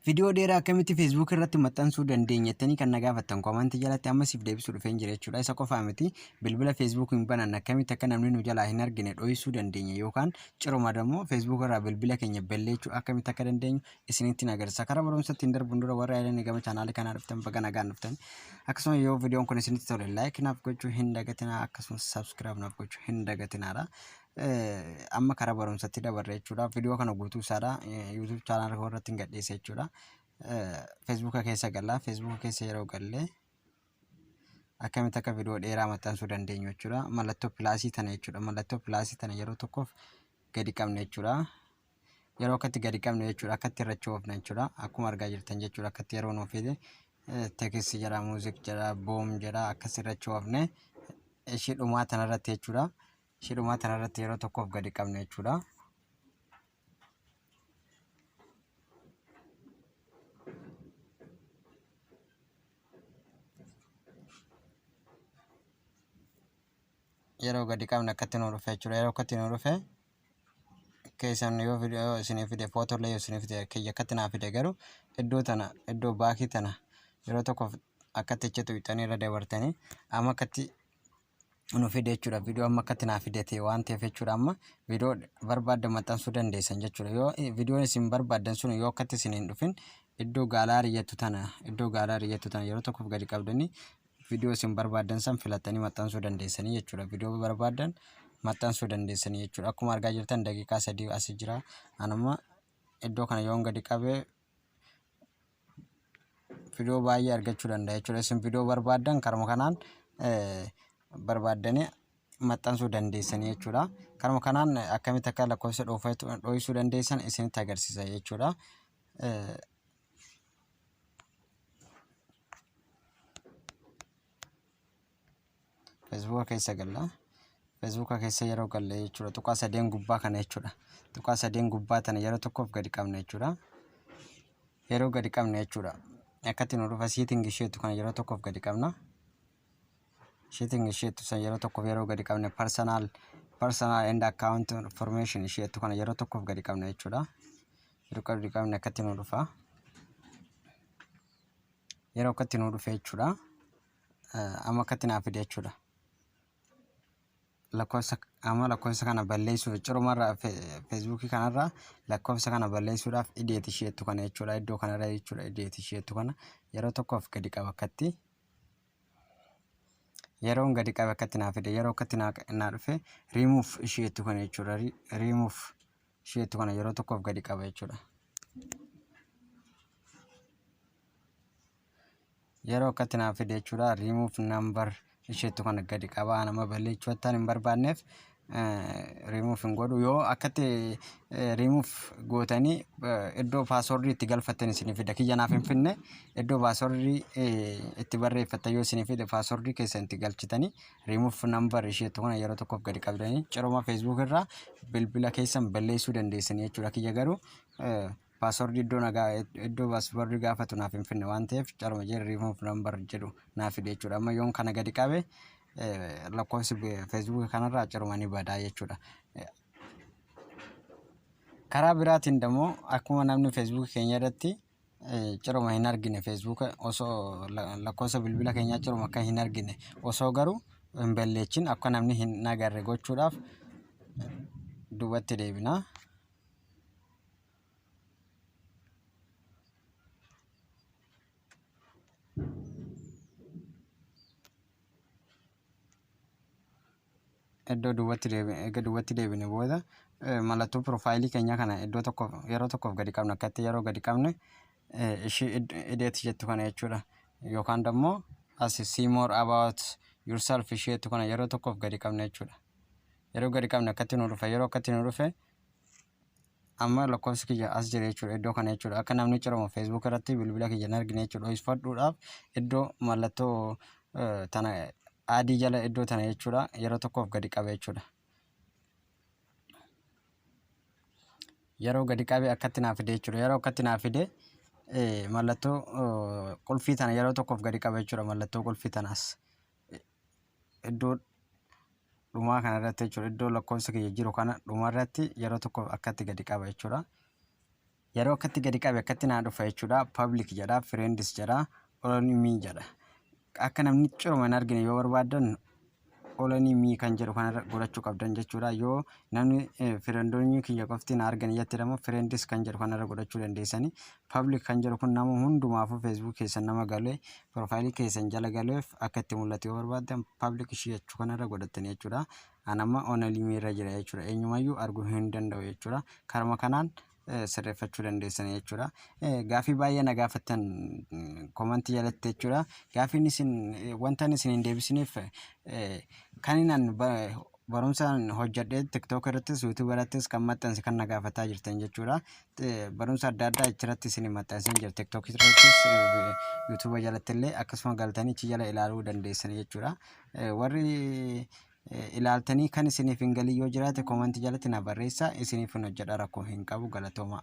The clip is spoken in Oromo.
Video dheeraa akkamitti Facebook irratti maxxansuu dandeenyettanii kan na gaafattan komantii jalatti amma siif deebisuu dhufeen jira jechuudha. Isa qofaa miti bilbila Facebook hin banan akkamitti akka namni nu jalaa hin argine dho'isuu dandeenya yookaan ciruma immoo Facebook irraa bilbila keenya balleessuu akkamitti akka dandeenyu isinitti agarsiisa. Karaa barumsatti hin darbun dura warra yaadanii gama chaanaala kanaa dhuftan baga nagaan dhuftan. Akkasuma yoo viidiyoon kun isinitti tole like naaf gochuu hin dagatinaa akkasumas subscribe naaf gochuu hin dagatinaadha. Amma karaa barumsatti dabarre jechuudha. Viidiyoo kana guutuu isaadha YouTube channel irratti hin gadhiise jechuudha. Facebook keessa galla. Facebook keessa yeroo galle akkamitti akka viidiyoo dheeraa maxxansuu dandeenyu jechuudha. Mallattoo pilaasii tana jechuudha. Mallattoo pilaasii tana yeroo tokkoof gadi qabna jechuudha. Yeroo akkatti gadi qabna jechuudha. Akkatti irra choofna jechuudha. Akkuma argaa jirtan jechuudha. Akkatti yeroo nuuf fide teekistii jira, muuziq jira, boom jira akkas irra choofne ishii dhumaa tana irratti jechuudha. Shiduma tanarratti yeroo tokkoof gadi qabna jechuudha. Yeroo gadi qabna akkatti nu dhufe jechuudha. Yeroo akkatti nu dhufe keessan yoo viidiyoo isinii fide footoo illee yoo isinii fide kiyya akkatti naa fide garuu iddoo tana iddoo baakii tana yeroo tokkoof akkatti ejjetu hixanii irra dabartanii amma akkatti nu fide jechuudha. Viidiyoo amma akkatti naa fidete waan ta'eef jechuudha. Amma viidiyoo barbaaddan maxxansuu dandeessan jechuudha. Yoo viidiyoon isin barbaaddan sun yoo akkatti isin hin dhufin iddoo gaalaarii jettu tana yeroo tokkoof gadi qabdanii viidiyoo isin barbaaddan san filattanii maxxansuu dandeessanii jechuudha. Viidiyoo barbaaddan maxxansuu dandeessanii jechuudha. Akkuma argaa jirtan daqiiqaa 3 as jira. Anuma iddoo kana yoon gadi qabee viidiyoo baay'ee argachuu danda'a jechuudha. Isin viidiyoo barbaaddan karuma kanaan barbaadanii maxxansuu dandeessanii jechuudha. Karuma kanaan akkamitti akka lakkoofsa dho'isuu dandeessan isinitti agarsiisa jechuudha. Facebook keessa galla. Facebook keessa yeroo galle jechuudha. Tuqaa 3 gubbaa kana jechuudha. Tuqaa 3 gubbaa tana yeroo tokkoof gadi qabna jechuudha. Yeroo gadi qabna jechuudha. Akkatti nu dhufa setting isheetu kana yeroo tokkoof gadi qabna. Setting isheetu san yeroo tokkoof yeroo gadi qabne personal and account information isheetu kana yeroo tokkoof gadi qabna jechuudha. Yeroo gadi qabne akkatti nu dhufa. Yeroo akkatti nu dhufe jechuudha. Amma akkatti naa fide jechuudha. Lakkoofsa kana balleessuuf cirumarraa Facebook kanarraa lakkoofsa kana balleessuudhaaf ideet isheetu kana jechuudha. Iddoo kanarra jechuudha ideet isheetu kana yeroo tokkoof gadi qaba akkatti. Yeroo gadi qabe akkatti naa fide yeroo akkatti naa dhufe remove isheetu kana jechuudha. Remove isheetu kana yeroo tokkoof gadi qaba jechuudha. Yeroo akkatti naa fide jechuudha. Remove number isheetu kana gadi qaba. Nama balleessuu attaan hin barbaanneef remove hin godhu. Yoo akkatti remove gootanii iddoo password itti galfattan isinii fida. Kiyya naaf hin finne iddoo password itti barreeffattan yoo isinii fide password keessan itti galchitanii remove number isheetu kana yeroo tokkoof gadi qabdanii ciruma Facebook irraa bilbila keessan balleessuu dandeessanii jechuudha. Kiyya garuu password iddoo password gaafatu naaf hin finne waan ta'eef ciruma jedhe remove number jedhu naaf fide jechuudha. Amma yoon kana gadi qabe lakkoofsi Facebook kanarraa ciruma ni badaa jechuudha. Karaa biraatiin immoo akkuma namni Facebook keenya irratti ciruma hin argine Facebook osoo lakkoofsa bilbila keenyaa ciruma akka hin argine osoo garuu hin balleessin akka namni hin agarre gochuudhaaf duubatti deebina. Iddoo duubatti deebine booda mallattoo profaayilii keenya kana iddoo tokko yeroo tokkoof gadi qabna. Akkatti yeroo gadi qabne ishee ideet jettu kana jechuudha. Yookaan immoo as see more about yourself isheetu kana yeroo tokkoof gadi qabna jechuudha. Yeroo gadi qabne akkatti nu dhufe yeroo akkatti nu dhufe amma lakkoofsi kiyya as jira jechuudha. Iddoo kana jechuudha. Akka namni ciruma Facebook irratti bilbila kiyya hin argine jechuudha. Dho'isfachuudhaaf iddoo mallattoo tana adii jala iddoo tana jechuudha. Yeroo tokkoof gadi qaba jechuudha. Yeroo gadi qabe akkatti naa fide jechuudha. Yeroo akkatti naa fide mallattoo qulfii tana yeroo tokkoof gadi qaba jechuudha. Mallattoo qulfii tanaas iddoo dhumaa kana irratti jechuudha. Iddoo lakkoofsa kiyya jiru kana dhuma irratti yeroo tokko akkatti gadi qaba jechuudha. yeroo akkatti gadi qabe akkatti naa dhufa jechuudha. Public jedha, friends jedha, only me jedha. Akka namni ciroma hin argine yoo barbaadan only me kan jedhu kanarra godhachuu qabdan jechuudha. Yoo namni firendoonni kiyya qofti na argan jettedhamoo friends kan jedhu kanarra godhachuu dandeessani. Public kan jedhu kun nama hundumaafuu Facebook keessan nama galee profaayilii keessan jala galeef akka itti mul'atu yoo barbaadan public ishee jechuu kanarra godhattanii jechuudha. Anamma only me irra jira jechuudha. Eenyumayyuu arguu hin danda'u jechuudha. Karma kanaan sirreeffachuu dandeessan jechuudha. Gaafii baay'ee na gaafattan komantii jalatti jechuudha. Gaafiin isin wanta isin hin deebisneef kan inni barumsaan hojjedhee TikTok irrattis YouTube irrattis kan maxxanse kan na gaafataa jirtan jechuudha. Barumsa adda addaa achirratti isin maxxansee jira. TikTok irrattis YouTube jalatti illee akkasuma galtanii achi jala ilaaluu dandeessan jechuudha. Warri ilaaltanii kan isiniif hin galin yoo jiraate komantii jalatti na barreessaa. Isiniif hin hojjedha, rakkoo hin qabu. Galatooma.